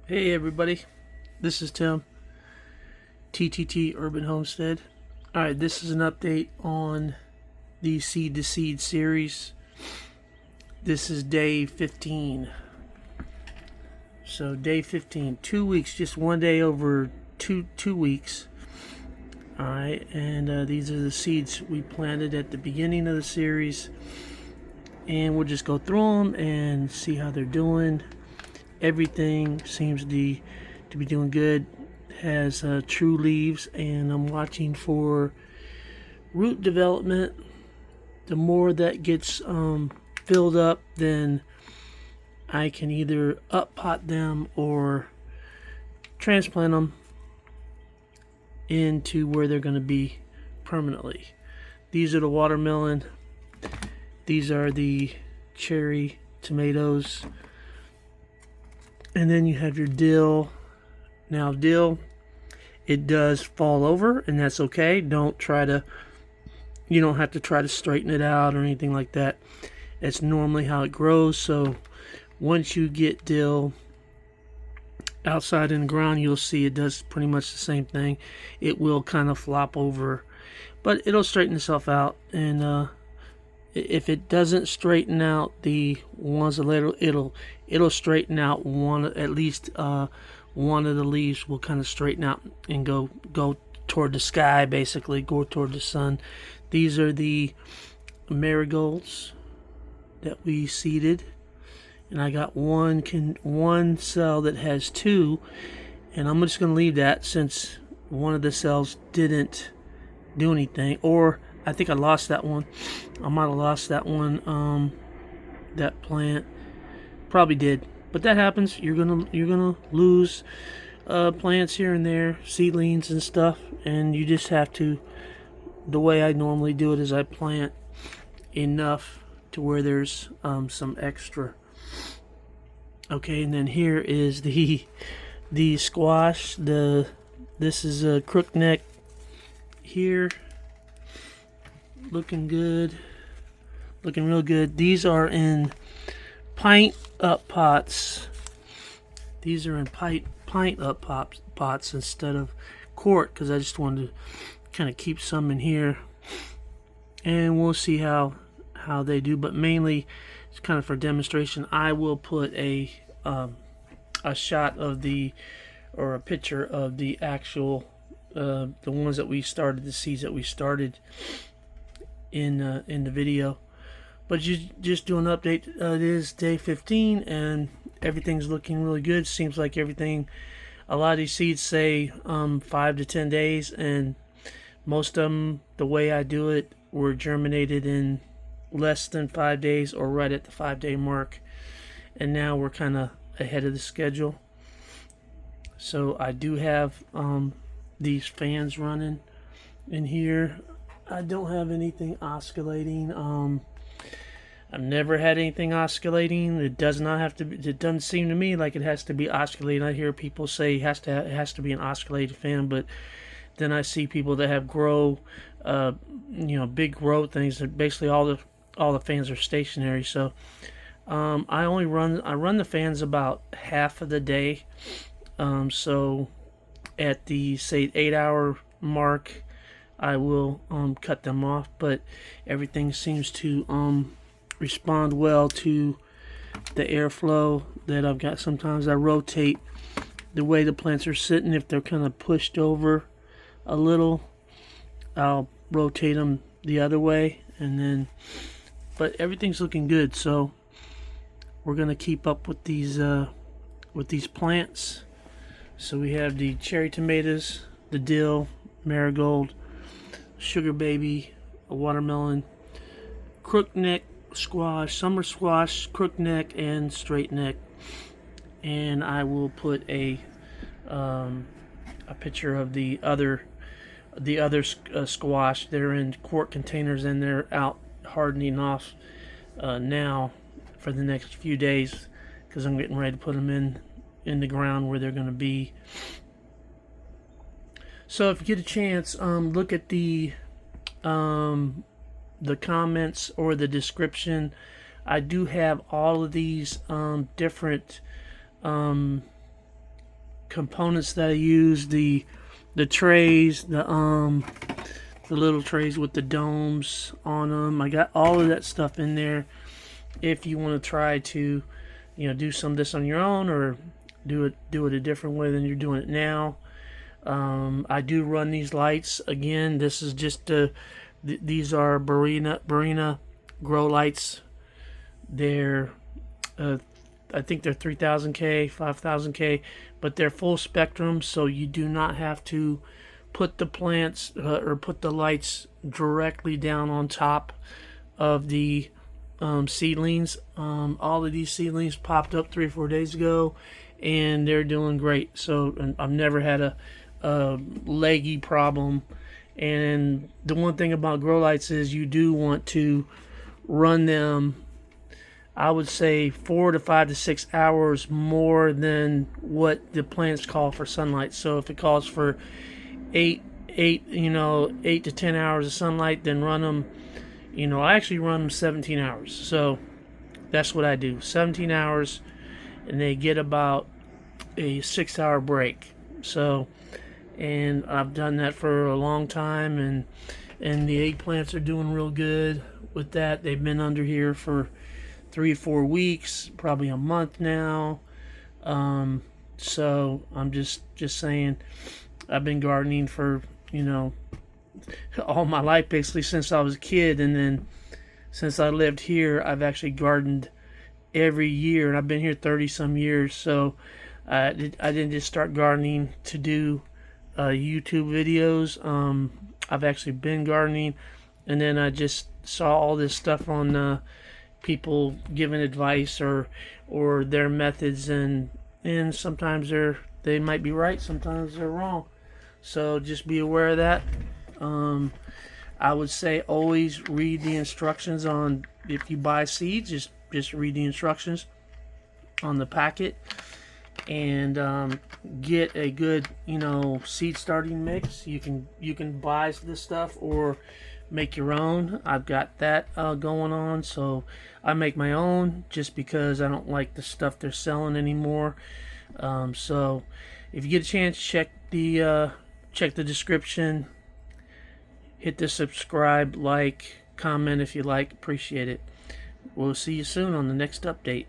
Hey everybody, this is Tim, TTT Urban Homestead. Alright, this is an update on the Seed to Seed series. This is day 15. So day 15, 2 weeks, just one day over two weeks. Alright, and these are the seeds we planted at the beginning of the series. And we'll just go through them and see how they're doing. Everything seems to be doing good. Has true leaves, and I'm watching for root development. The more that gets filled up, then I can either up pot them or transplant them into where they're going to be permanently. These are the watermelon. These are the cherry tomatoes. And then you have your dill. Now dill, it does fall over, and that's okay. You don't have to try to straighten it out or anything like that. It's normally how it grows. So once you get dill outside in the ground, you'll see it does pretty much the same thing. It will kind of flop over, but it'll straighten itself out. And if it doesn't straighten out the ones later, it'll straighten out at least one of the leaves will kind of straighten out and go toward the sky, basically go toward the sun. These are the marigolds that we seeded, and I got one cell that has two, and I'm just gonna leave that since one of the cells didn't do anything, or I think I lost that one. I might have lost that one. That plant probably did, but that happens. You're gonna lose plants here and there, seedlings and stuff, and you just have to. The way I normally do it is I plant enough to where there's some extra. Okay, and then here is the squash. This is a crookneck here. Looking good, looking real good. These are in pint up pots. These are in pint up pots instead of quart, because I just wanted to kind of keep some in here, and we'll see how they do. But mainly, it's kind of for demonstration. I will put a shot of or a picture of the actual the ones that we started, the seeds that we started in the video. But just do an update. It is day 15, and everything's looking really good. Seems like everything. A lot of these seeds say 5 to 10 days, and most of them, the way I do it, were germinated in less than 5 days or right at the 5-day mark. And now we're kind of ahead of the schedule. So I do have these fans running in here. I don't have anything oscillating. I've never had anything oscillating. It does not have to be, it doesn't seem to me like it has to be oscillating. I hear people say it has to be an oscillated fan, but then I see people that have big grow things that basically all the fans are stationary. So I run the fans about half of the day. So at the, say, 8-hour mark, I will cut them off, but everything seems to respond well to the airflow that I've got. Sometimes I rotate the way the plants are sitting. If they're kind of pushed over a little, I'll rotate them the other way, but everything's looking good. So we're gonna keep up with these plants. So we have the cherry tomatoes, the dill, marigold, sugar baby, a watermelon, crookneck squash, summer squash, crookneck, and straight neck. And I will put a picture of the other squash. They're in quart containers, and they're out hardening off now for the next few days, because I'm getting ready to put them in the ground where they're going to be. So if you get a chance, look at the comments or the description. I do have all of these different components that I use, the trays, the little trays with the domes on them. I got all of that stuff in there. If you want to try to, do some of this on your own, or do it a different way than you're doing it now. I do run these lights. Again, this is just these are Barina grow lights. They're I think they're 3000K, 5000K, but they're full spectrum, so you do not have to put the plants or put the lights directly down on top of the seedlings. All of these seedlings popped up 3 or 4 days ago, and they're doing great. So I've never had a leggy problem. And the one thing about grow lights is you do want to run them, I would say 4 to 5 to 6 hours more than what the plants call for sunlight. So if it calls for 8 to 10 hours of sunlight, then run them. I actually run them 17 hours. So that's what I do. 17 hours, and they get about a 6-hour break. So, and I've done that for a long time, and the eggplants are doing real good with that. They've been under here for 3 or 4 weeks, probably a month now. So I'm just saying, I've been gardening for all my life, basically since I was a kid, and then since I lived here, I've actually gardened every year, and I've been here 30 some years. So I didn't just start gardening to do YouTube videos. I've actually been gardening, and then I just saw all this stuff on people giving advice or their methods, and sometimes they might be right, sometimes they're wrong. So just be aware of that. I would say always read the instructions on, if you buy seeds, just read the instructions on the packet, and get a good seed starting mix. You can buy this stuff or make your own. I've got that going on, so I make my own just because I don't like the stuff they're selling anymore. So if you get a chance, check the description, hit the subscribe, like, comment if you like, appreciate it. We'll see you soon on the next update.